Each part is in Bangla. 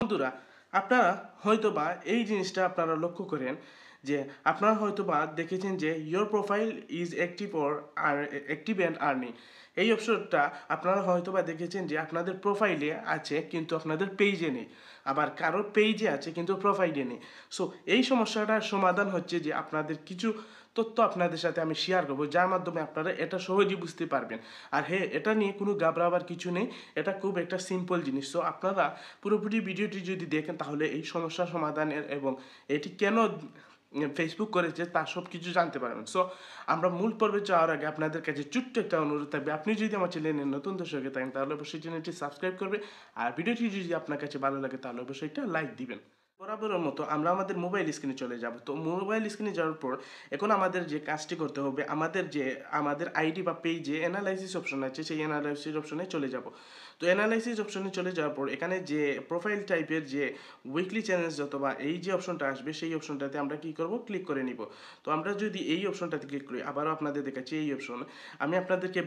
বন্ধুরা, আপনারা হয়তোবা এই জিনিসটা আপনারা লক্ষ্য করেন যে আপনারা হয়তোবা দেখেছেন যে your profile is active or are active and earning. এই অপশনটা আপনারা হয়তোবা দেখেছেন যে আপনাদের প্রোফাইলে আছে কিন্তু আপনাদের পেজে নেই, আবার কারোর পেজে আছে কিন্তু প্রোফাইলে নেই। সো এই সমস্যাটার সমাধান হচ্ছে যে আপনাদের কিছু তথ্য আপনাদের সাথে আমি শেয়ার করবো, যার মাধ্যমে আপনারা এটা সহজেই বুঝতে পারবেন। আর হ্যাঁ, এটা নিয়ে কোনো ঘাবড়াবার কিছু নেই, এটা খুব একটা সিম্পল জিনিস। সো আপনারা পুরোপুরি ভিডিওটি যদি দেখেন তাহলে এই সমস্যার সমাধানের এবং এটি কেন ফেসবুক করেছে তা সব কিছু জানতে পারবেন। সো আমরা মূল পর্বে যাওয়ার আগে আপনাদের কাছে ছোট্ট একটা অনুরোধ থাকবে, আপনি যদি আমার চ্যানেলে নতুন দর্শক হয়ে থাকেন তাহলে অবশ্যই চ্যানেলটি সাবস্ক্রাইব করবে, আর ভিডিওটি যদি আপনার কাছে ভালো লাগে তাহলে অবশ্যই একটা লাইক দিবেন। বরাবরের মতো আমরা আমাদের মোবাইল স্ক্রিনে চলে যাব। তো মোবাইল স্ক্রিনে যাওয়ার পর এখন আমাদের যে কাজটি করতে হবে, আমাদের আইডি বা পেজে অ্যানালাইসিস অপশন আছে, সেই অ্যানালাইসিস অপশনে চলে যাব। তো অ্যানালাইসিস অপশনে চলে যাওয়ার পর এখানে যে প্রোফাইল টাইপের যে উইকলি চ্যালেঞ্জ অথবা এই যে অপশনটা আসবে সেই অপশনটাতে আমরা কি করব, ক্লিক করে নিব। তো আমরা যদি এই অপশনটাতে ক্লিক করি, আবারও আপনাদের দেখাচ্ছি এই অপশন, আমি আপনাদেরকে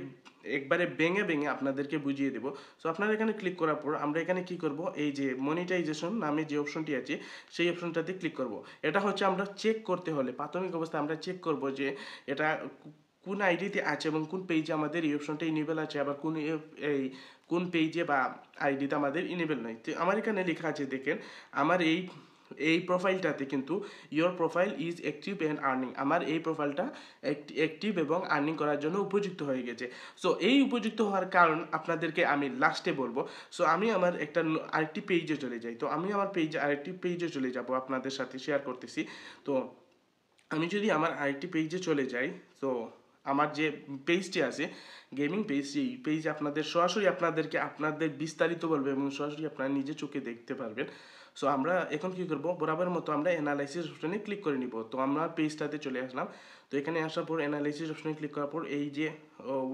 একবারে ভেঙে আপনাদেরকে বুঝিয়ে দেবো। সো আপনারা এখানে ক্লিক করার পর আমরা এখানে কি করব, এই যে মনিটাইজেশন নামে যে অপশনটি আছে সেই অপশনটাতে ক্লিক করব। এটা হচ্ছে আমরা চেক করতে হলে প্রাথমিক অবস্থায় আমরা চেক করব যে এটা কোন আইডিতে আছে এবং কোন পেজে আমাদের এই অপশনটা ইনেবল আছে, আবার কোন পেজে বা আইডিতে আমাদের ইনেবল নয়। তো আমার এখানে লেখা আছে, দেখেন আমার এই প্রোফাইলটাতে কিন্তু your profile is active and earning, আমার এই প্রোফাইলটা অ্যাক্টিভ এবং আর্নিং করার জন্য উপযুক্ত হয়ে গেছে। সো এই উপযুক্ত হওয়ার কারণ আপনাদেরকে আমি লাস্টে বলবো। সো আমি আমার আরেকটি পেজে চলে যাই। তো আমি আমার আরেকটি পেজে চলে যাব, আপনাদের সাথে শেয়ার করতেছি। তো আমি যদি আমার আরেকটি পেজে চলে যাই, তো আমার যে পেজটি আছে গেমিং পেজ, সেই পেজ আপনাদের সরাসরি আপনাদেরকে আপনাদের বিস্তারিত বলবে এবং সরাসরি আপনারা নিজে চোখে দেখতে পারবেন। সো আমরা এখন কি করব, বরাবর মতো আমরা অ্যানালাইসিস অপশনে ক্লিক করে নিব। তো আমরা পেজটাতে চলে আসলাম। তো এখানে আসার পর অ্যানালাইসিস অপশনে ক্লিক করার পর এই যে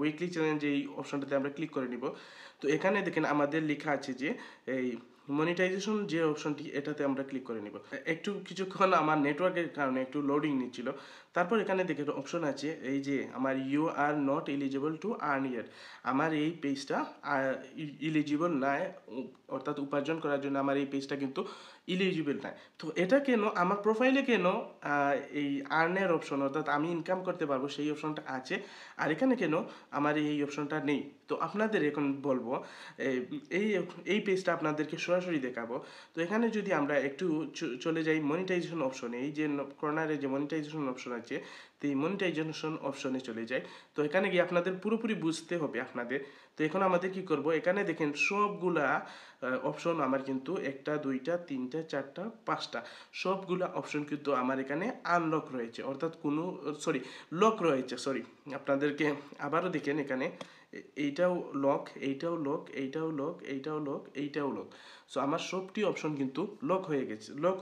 উইকলি চ্যালেঞ্জ এই অপশনটাতে আমরা ক্লিক করে নিব। তো এখানে দেখেন আমাদের লেখা আছে যে এই মনিটাইজেশন যে অপশনটি, এটাতে আমরা ক্লিক করে নিব। একটু কিছুক্ষণ আমার নেটওয়ার্কের কারণে একটু লোডিং নিচ্ছিল। তারপর এখানে দেখেন অপশন আছে এই যে আমার you are not eligible to earn year, আমার এই পেজটা ইলিজিবল নয়, অর্থাৎ উপার্জন করার জন্য আমার এই পেজটা কিন্তু ইলিজিবল নয়। তো এটা কেন আমার প্রোফাইলে কেন এই আর্নের অপশন, অর্থাৎ আমি ইনকাম করতে পারবো সেই অপশনটা আছে, আর এখানে কেন আমার এই অপশনটা নেই? তো আপনাদের এখন বলবো এই পেজটা আপনাদেরকে সরাসরি দেখাবো। তো এখানে যদি আমরা একটু চলে যাই মনিটাইজেশন অপশনে, এই যে কর্নারে যে মনিটাইজেশন অপশন আছে, তো এই মনিটাইজেশন অপশনে চলে যায়। তো এখানে গিয়ে আপনাদের পুরোপুরি বুঝতে হবে আপনাদের। তো এখন আমাদের কি করব, এখানে দেখেন সবগুলা অপশন আমার কিন্তু 1টা 2টা 3টা 4টা 5টা সবগুলা অপশন কিন্তু আমার এখানে আনলক রয়েছে, অর্থাৎ লক রয়েছে। আপনাদেরকে আবারও দেখেন এখানে এইটাও লক, এইটাও লক, এইটাও লক, এইটাও লক, এইটাও লক। সো আমার সবটি অপশন কিন্তু লক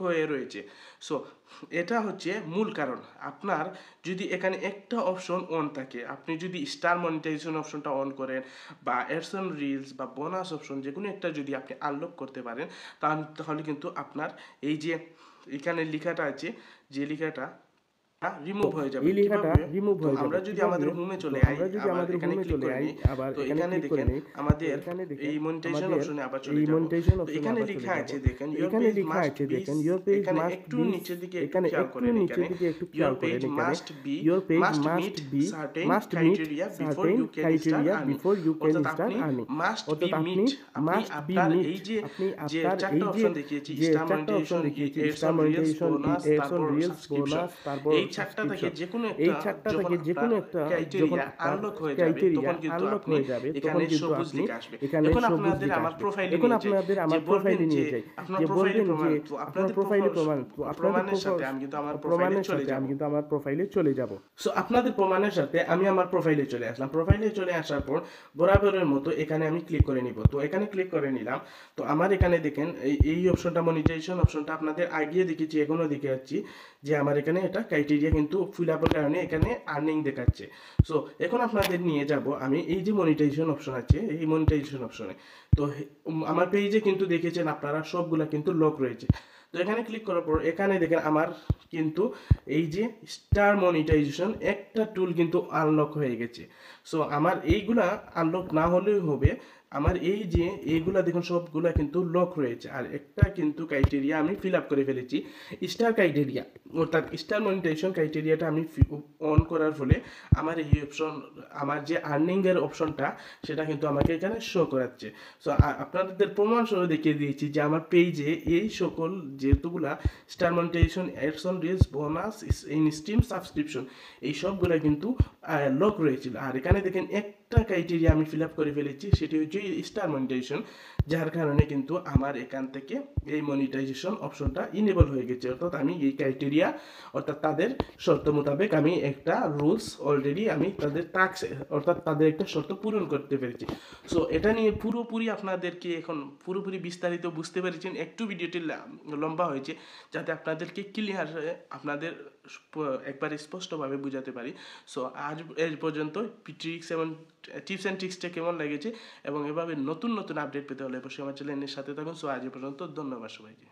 হয়ে রয়েছে। সো এটা হচ্ছে মূল কারণ। আপনার যদি এখানে একটা অপশন অন থাকে, আপনি যদি স্টার মনিটাইজেশন অপশনটা অন করেন বা অ্যাডস অন রিলস বা বোনাস অপশন যে কোনো একটা যদি আপনি আনলক করতে পারেন, তাহলে কিন্তু আপনার এই যে এখানে লেখাটা আছে, যে লেখাটা রিমুভ হয়ে যাবে। এই লেখাটা রিমুভ হয়ে যাবে। আমরা যদি আমাদের হোমে চলে যাই, আবার এখানে ক্লিক করে নিই, তো এখানে দেখেন আমাদের এই মনিটাইজেশন অপশনে আবার চলে যাব। তো এখানে লেখা আছে দেখেন ইওর পেজ মাস্ট একটু নিচের দিকে খেয়াল করেন, এখানে your page must be certain criteria before you can start earning. Must be meet, এই যে চারটা অপশন দেখিয়েছি, star monetisation, ads on reels, bonus, তারপর এই চারটা থেকে যে কোনো একটা ক্রাইটেরিয়া আনলক হয়ে যাবে, তখন কিন্তু সবুজ লেখা আসবে। এখন আপনাদের আমার প্রোফাইলে নিয়ে যাই, যে বলবেন যে আপনার প্রোফাইলে প্রমাণের সাথে আমি কিন্তু আমার প্রোফাইলে চলে যাব। সো আপনাদের প্রমাণের সাথে আমি আমার প্রোফাইলে চলে আসলাম। প্রোফাইলে চলে আসার পর বরাবরের মতো এখানে আমি ক্লিক করে নিব। তো এখানে ক্লিক করে নিলাম। তো আমার এখানে দেখেন এই অপশনটা মনিটাইজেশন অপশনটা আপনাদের আগে দেখেছি, এখনো দেখে যাচ্ছি যে আমার এখানে এটা ক্রাইটেরিয়া কিন্তু ফিল আপের কারণে এখানে আর্নিং দেখাচ্ছে। সো এখন আপনাদের নিয়ে যাব আমি এই যে মনিটাইজেশন অপশন আছে, এই মনিটাইজেশন অপশনে। তো আমার পেজে কিন্তু দেখেছেন আপনারা সবগুলা কিন্তু লক রয়েছে। তো এখানে ক্লিক করার পর এখানে দেখেন আমার কিন্তু এই যে স্টার মনিটাইজেশন একটা টুল কিন্তু আনলক হয়ে গেছে। সো আমার এইগুলা আনলক না হলেও হবে, আমার এই যে এইগুলা দেখুন সবগুলা কিন্তু লক রয়েছে, আর একটা কিন্তু ক্রাইটেরিয়া আমি ফিল আপ করে ফেলেছি, স্টার ক্রাইটেরিয়া, অর্থাৎ স্টার মনিটাইজেশন ক্রাইটেরিয়াটা আমি অন করার ফলে আমার এই অপশন, আমার যে আর্নিংয়ের অপশনটা সেটা কিন্তু আমাকে এখানে শো করাচ্ছে। সো আপনাদের প্রমাণ সহ দেখিয়ে দিয়েছি যে আমার পেজে এই সকল যেহেতুগুলা star monetization, ads on reels, bonus, in stream subscription, এই সবগুলা কিন্তু লক রয়েছিল। আর এখানে দেখেন একটা ক্রাইটেরিয়া আমি ফিল আপ করে ফেলেছি, সেটি হচ্ছে স্টার মনিটাইজেশন, যার কারণে কিন্তু আমার এখান থেকে এই মনিটাইজেশন অপশনটা ইনেবল হয়ে গেছে। অর্থাৎ আমি এই ক্রাইটেরিয়া, অর্থাৎ তাদের শর্ত মোতাবেক আমি একটা রুলস অলরেডি আমি তাদের টাস্ক, অর্থাৎ তাদের একটা শর্ত পূরণ করতে পেরেছি। সো এটা নিয়ে পুরোপুরি আপনাদেরকে এখন পুরোপুরি বিস্তারিত বুঝতে পেরেছেন। একটু ভিডিওটি লম্বা হয়েছে যাতে আপনাদেরকে ক্লিয়ার আপনাদের একবার স্পষ্টভাবে বুঝাতে পারি। সো আজ এর পর্যন্ত ট্রিক্স এবং টিপস অ্যান্ড ট্রিক্সটা কেমন লেগেছে এবং এভাবে নতুন নতুন আপডেট পেতে হলে অবশ্যই আমার চ্যানেলের সাথে থাকুন। সো আজ এ পর্যন্ত, ধন্যবাদ সবাইকে।